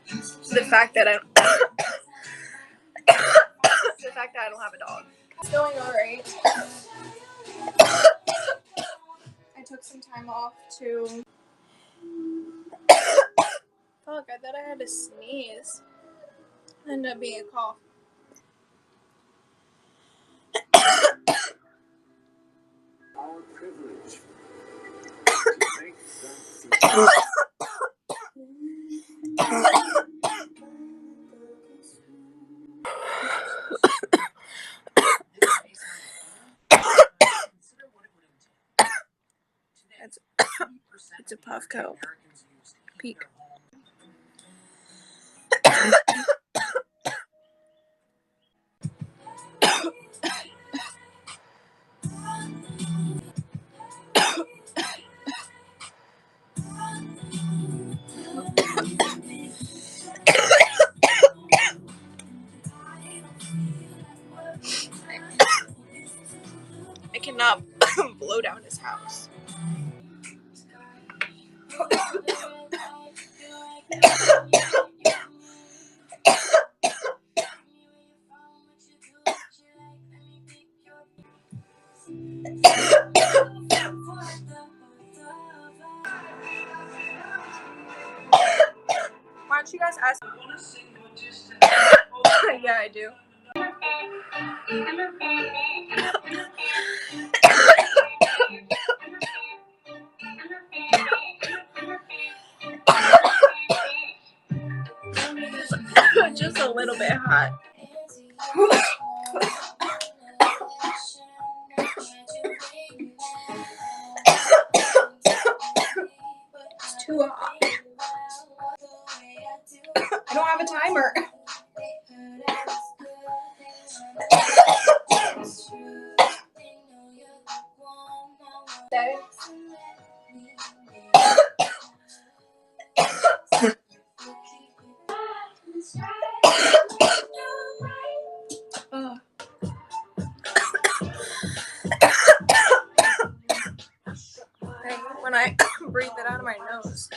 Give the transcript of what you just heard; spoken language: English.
the fact that I the fact that I don't have a dog. It's going alright. I took some time off to. Fuck, I thought I had to sneeze. Ended up being a cough. Our privilege. It's a Puffco. Peak. I cannot blow down his house. Why don't you guys ask? Yeah, I do. Just a little bit hot. It's too hot. I don't have a timer. When I breathe it out of my nose.